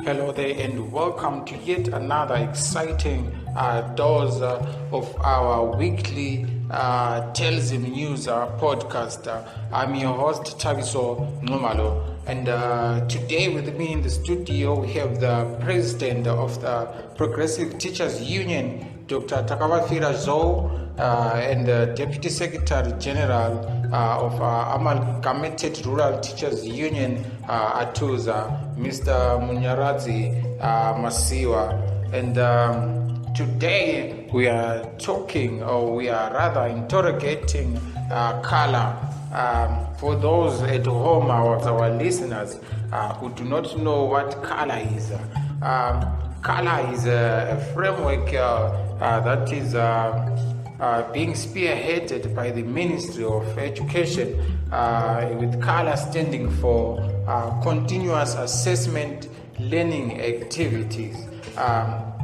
Hello there and welcome to yet another exciting dose of our weekly Tales in News podcast. I'm your host Tabiso Numalo, and today with me in the studio we have the president of the Progressive Teachers Union, Dr. Takabafira Zou, and the Deputy Secretary General of Amalgamated Rural Teachers Union, Atuza, Mr. Munyaradzi Masiwa. And today we are interrogating CALA. For those at home, our listeners who do not know what CALA is, CALA is a framework that is being spearheaded by the Ministry of Education, with CALA standing for Continuous Assessment Learning Activities.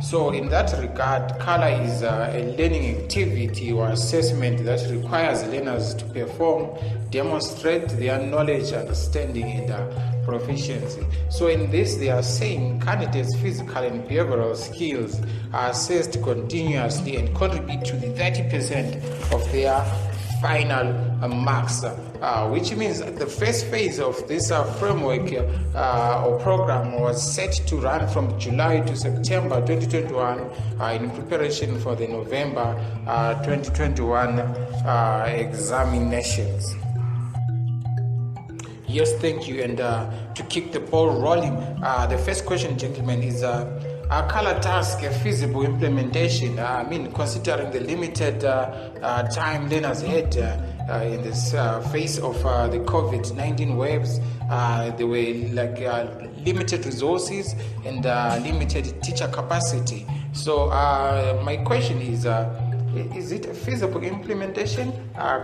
So in that regard, CALA is a learning activity or assessment that requires learners to perform, demonstrate their knowledge, understanding, and proficiency. So in this, they are saying candidates' physical and behavioral skills are assessed continuously and contribute to the 30% of their final marks, which means the first phase of this framework or program was set to run from July to September 2021 in preparation for the November 2021 examinations. Yes, thank you. And to kick the ball rolling, the first question, gentlemen, is CALA Tasks a feasible implementation? Considering the limited time learners had in this phase of the COVID-19 waves, there were limited resources and limited teacher capacity. So my question is it a feasible implementation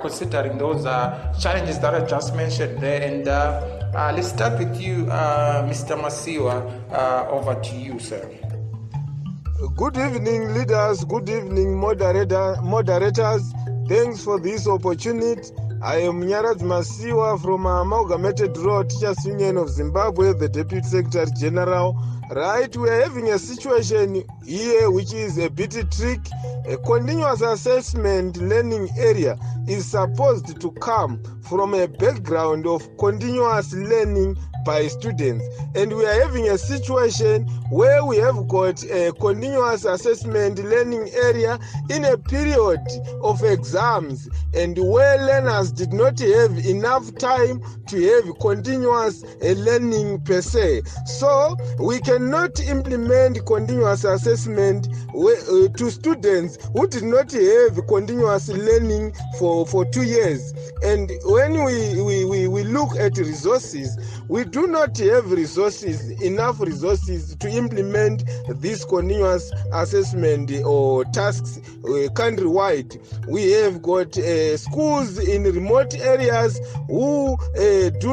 considering those challenges that I just mentioned there? And let's start with you, Mr. Masiwa. Over to you, sir. Good evening, leaders. Good evening, moderators. Thanks for this opportunity. I am Munyaradzi Masiwa from Amalgamated Rural Teachers Union of Zimbabwe, the Deputy Secretary General. Right, we are having a situation here which is a bit tricky. A continuous assessment learning area is supposed to come from a background of continuous learning by students, and we are having a situation where we have got a continuous assessment learning area in a period of exams, and where learners did not have enough time to have continuous learning per se. So we cannot implement continuous assessment to students who did not have continuous learning for 2 years. And when we look at resources, we do not have enough resources to implement this continuous assessment or tasks countrywide. We have got schools in remote areas who did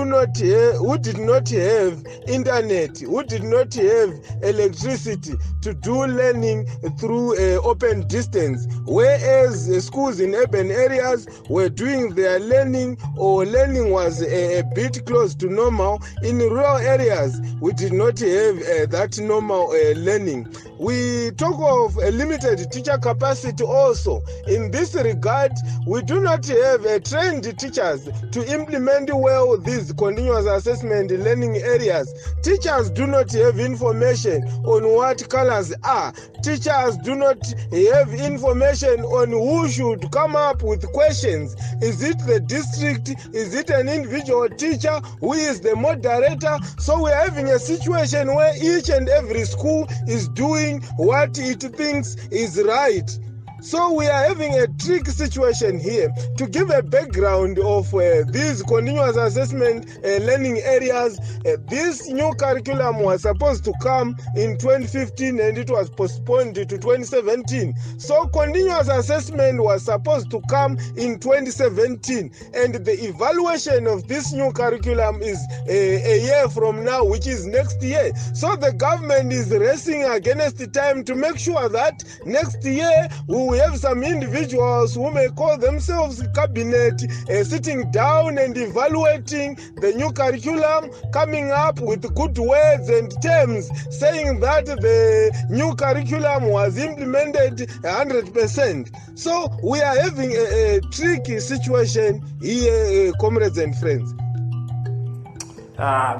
not have internet, who did not have electricity to do learning through open distance, whereas schools in urban areas were doing their learning, or learning was a bit close to normal. In rural areas, we did not have that normal learning. We talk of a limited teacher capacity also. In this regard, we do not have trained teachers to implement well these continuous assessment learning areas. Teachers do not have information on what colors are. Teachers do not have information on who should come up with questions. Is it the district? Is it an individual teacher? Who is the moderator? So we are having a situation where each and every school is doing what it thinks is right. So we are having a tricky situation here. To give a background of these continuous assessment learning areas, this new curriculum was supposed to come in 2015 and it was postponed to 2017. So continuous assessment was supposed to come in 2017, and the evaluation of this new curriculum is a year from now, which is next year. So the government is racing against the time to make sure that next year we we have some individuals who may call themselves cabinet, sitting down and evaluating the new curriculum, coming up with good words and terms, saying that the new curriculum was implemented 100%. So we are having a tricky situation here, comrades and friends.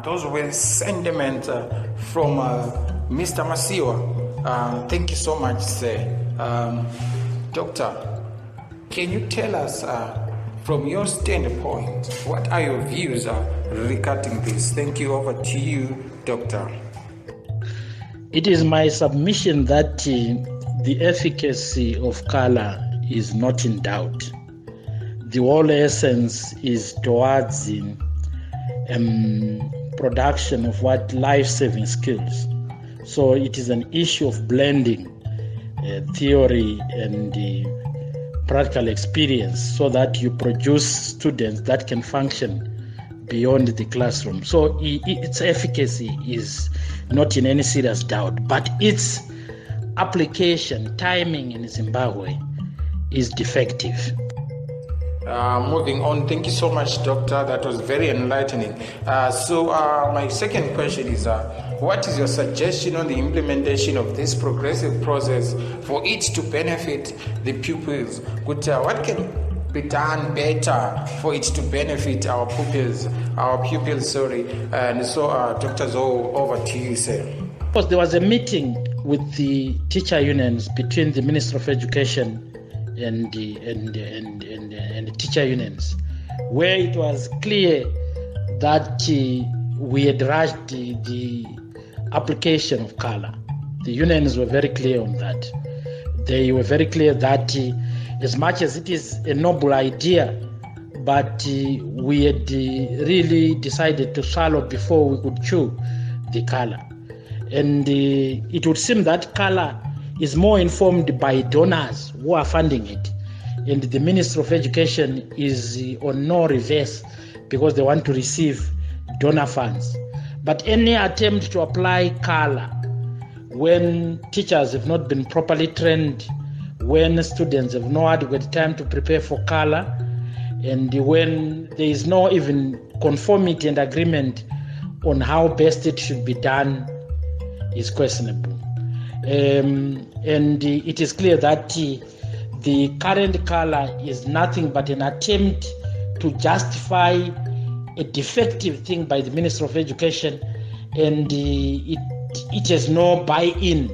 Those were sentiments from Mr. Masiwa. Thank you so much, sir. Doctor, can you tell us from your standpoint, what are your views regarding this? Thank you. Over to you, Doctor. It is my submission that the efficacy of CALA is not in doubt. The whole essence is towards production of what life-saving skills. So it is an issue of blending theory and practical experience so that you produce students that can function beyond the classroom. So its efficacy is not in any serious doubt, but its application, timing in Zimbabwe is defective. Moving on, thank you so much, Doctor. That was very enlightening. So my second question is, what is your suggestion on the implementation of this progressive process for it to benefit the pupils? What can be done better for it to benefit our pupils? And so, Dr. Zoe, over to you, sir. Of course, there was a meeting with the teacher unions between the Minister of Education and the teacher unions, where it was clear that we had rushed the application of CALA. The unions were very clear on that. They were very clear that as much as it is a noble idea, but we had really decided to swallow before we could chew the CALA. And it would seem that CALA is more informed by donors who are funding it. And the Minister of Education is on no reverse because they want to receive donor funds. But any attempt to apply CALA when teachers have not been properly trained, when students have no adequate time to prepare for CALA, and when there is no even conformity and agreement on how best it should be done, is questionable. And it is clear that the current CALA is nothing but an attempt to justify a defective thing by the Minister of Education, and it has no buy-in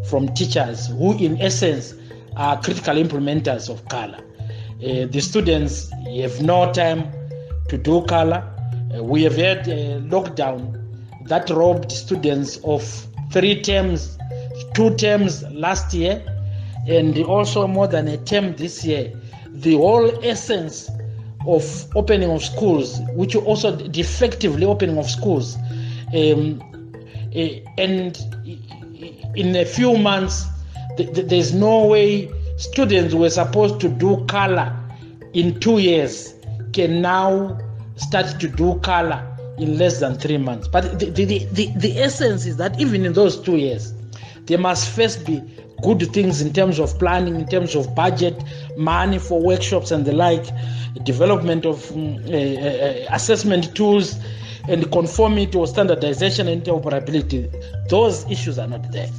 from teachers who in essence are critical implementers of CALA. The students have no time to do CALA. We have had a lockdown that robbed students of 3 terms, 2 terms last year, and also more than a term this year. The whole essence of opening of schools, which also defectively opening of schools, and in a few months, there's no way students who were supposed to do CALA in 2 years can now start to do CALA in less than 3 months. But the essence is that even in those 2 years, there must first be good things in terms of planning, in terms of budget, money for workshops and the like, development of assessment tools, and conformity or standardization and interoperability. Those issues are not there.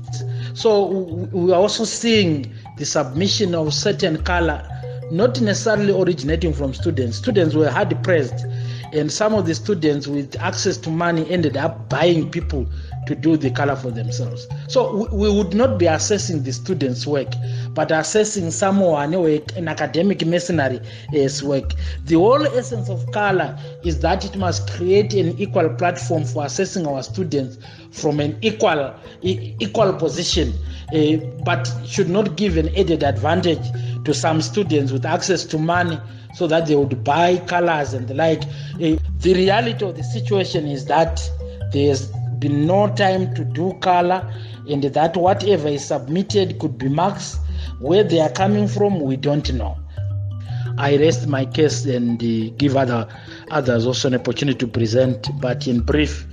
So we are also seeing the submission of certain CALA, not necessarily originating from students. Students were hard pressed, and some of the students with access to money ended up buying people to do the CALA for themselves. So we would not be assessing the students' work, but assessing someone work in academic mercenary work. The whole essence of CALA is that it must create an equal platform for assessing our students from an equal position, but should not give an added advantage to some students with access to money so that they would buy CALAs and the like. The reality of the situation is that there's been no time to do CALA, and that whatever is submitted could be marks. Where they are coming from, we don't know. I rest my case and give others also an opportunity to present, but in brief,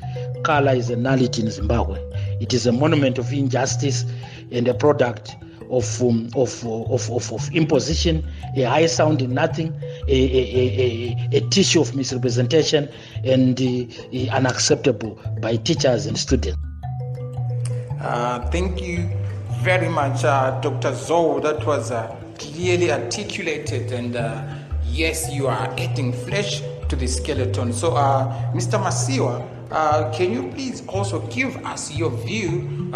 CALA is a nullity in Zimbabwe. It is a monument of injustice and a product of imposition, a high sounding nothing, a tissue of misrepresentation, and unacceptable by teachers and students. Thank you very much, Dr. Zoe. That was clearly articulated, and yes, you are adding flesh to the skeleton. So, Mr. Masiwa, can you please also give us your view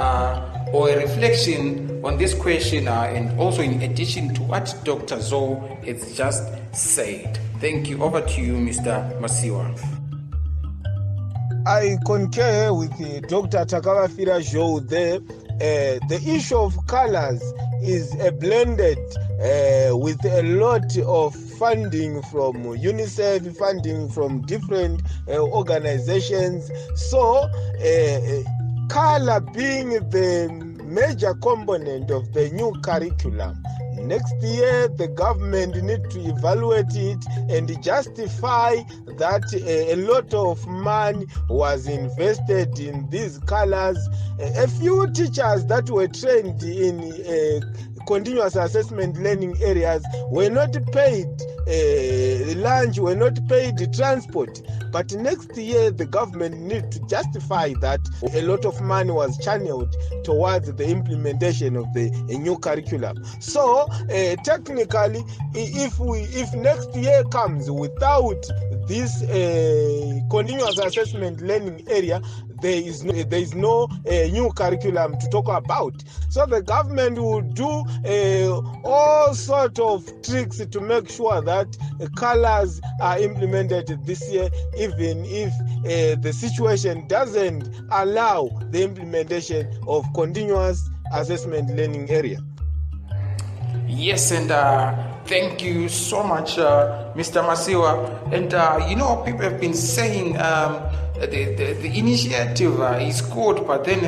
or a reflection on this question, and also in addition to what Dr. Zoe has just said? Thank you. Over to you, Mr. Masiwa. I concur with Dr. Takawafira Joe there. The issue of colors is blended with a lot of funding from UNICEF, funding from different organizations. So, color being the major component of the new curriculum, next year the government need to evaluate it and justify that a lot of money was invested in these colors. A few teachers that were trained in continuous assessment learning areas were not paid lunch, were not paid transport. But next year, the government need to justify that a lot of money was channeled towards the implementation of the new curriculum. So, technically, if next year comes without this continuous assessment learning area, there is no new curriculum to talk about. So the government will do all sort of tricks to make sure that colors are implemented this year, even if the situation doesn't allow the implementation of continuous assessment learning area. Yes, and thank you so much, Mr. Masiwa. And people have been saying the initiative is good, but then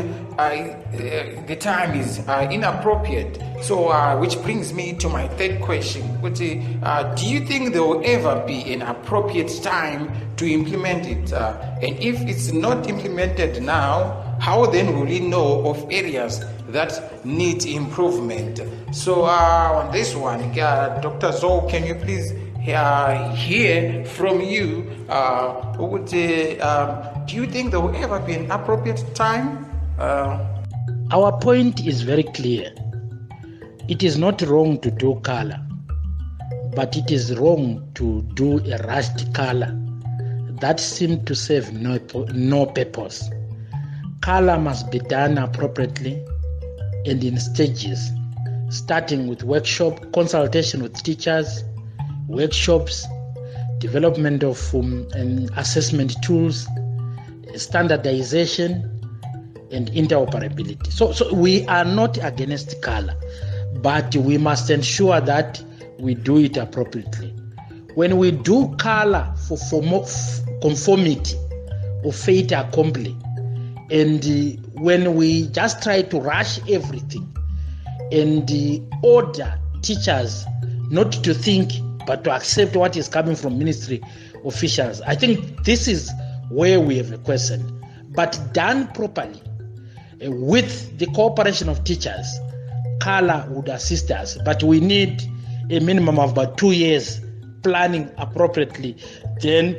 the time is inappropriate. So, which brings me to my third question, which do you think there will ever be an appropriate time to implement it? And if it's not implemented now, how then will we know of areas that need improvement? So on this one, Dr. Zoe, can you please hear from you? Do you think there will ever be an appropriate time? Our point is very clear. It is not wrong to do CALA, but it is wrong to do a rushed CALA that seems to serve no purpose. CALA must be done appropriately and in stages, starting with workshop, consultation with teachers, workshops, development of assessment tools, standardization, and interoperability. So we are not against CALA, but we must ensure that we do it appropriately. When we do CALA for conformity or fait accompli, and when we just try to rush everything and order teachers not to think but to accept what is coming from ministry officials, I think this is where we have a question. But done properly, with the cooperation of teachers, CALA would assist us. But we need a minimum of about 2 years planning appropriately, then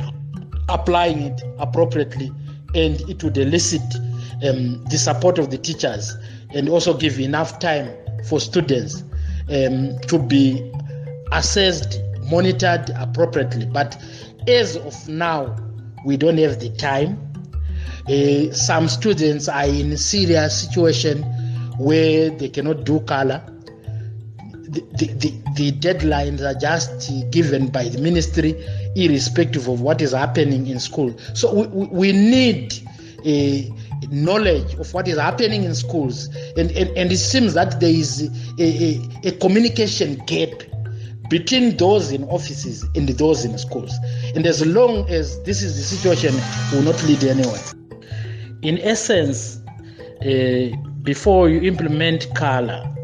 applying it appropriately, and it would elicit the support of the teachers and also give enough time for students to be assessed, monitored appropriately. But as of now, we don't have the time. Some students are in a serious situation where they cannot do CALA. The deadlines are just given by the ministry, irrespective of what is happening in school. So we need knowledge of what is happening in schools, and it seems that there is a communication gap between those in offices and those in schools. And as long as this is the situation, will not lead anywhere. In essence, before you implement CALA,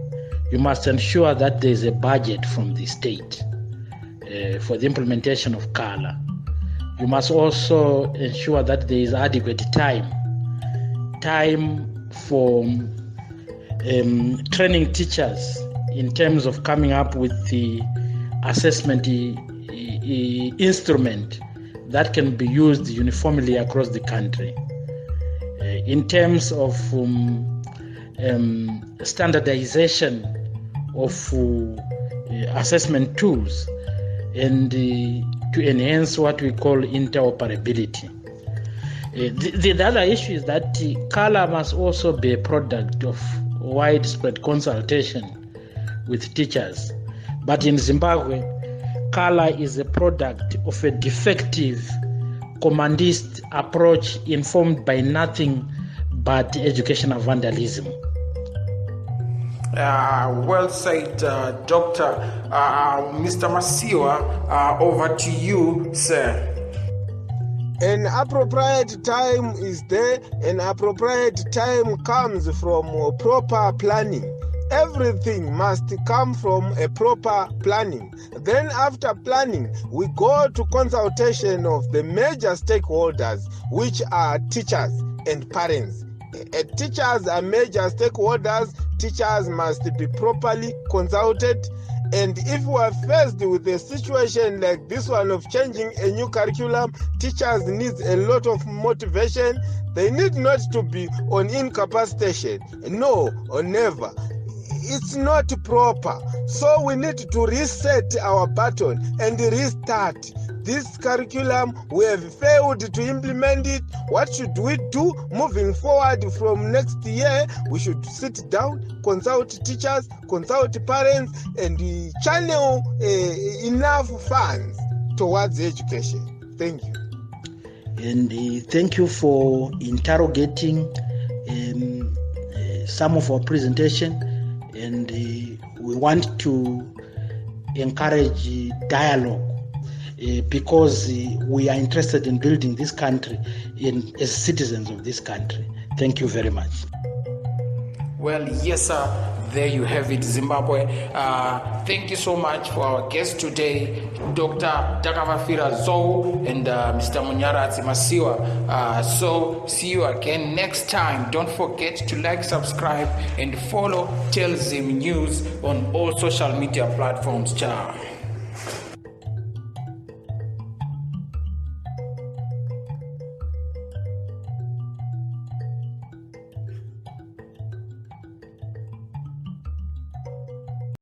you must ensure that there is a budget from the state for the implementation of CALA. You must also ensure that there is adequate time for training teachers in terms of coming up with the assessment instrument that can be used uniformly across the country. In terms of standardization of assessment tools and to enhance what we call interoperability. The other issue is that CALA must also be a product of widespread consultation with teachers. But in Zimbabwe, CALA is a product of a defective commandist approach informed by nothing but educational vandalism. Well said, Doctor. Mr. Masiwa, over to you, sir. An appropriate time is there. An appropriate time comes from proper planning. Everything must come from a proper planning. Then after planning, we go to consultation of the major stakeholders, which are teachers and parents. Teachers are major stakeholders. Teachers must be properly consulted. And if we are faced with a situation like this one of changing a new curriculum, teachers need a lot of motivation. They need not to be on incapacitation. No, or never. It's not proper. So we need to reset our baton and restart. This curriculum, we have failed to implement it. What should we do moving forward from next year? We should sit down, consult teachers, consult parents, and channel enough funds towards education. Thank you. And thank you for interrogating some of our presentation. And we want to encourage dialogue because we are interested in building this country as citizens of this country. Thank you very much. Well, yes, sir. There you have it, Zimbabwe. Thank you so much for our guest today, Dr. Takavafira Zou and Mr. Munyaradzi Masiwa. So see you again next time. Don't forget to like, subscribe, and follow Tell Zim News on all social media platforms. Ciao.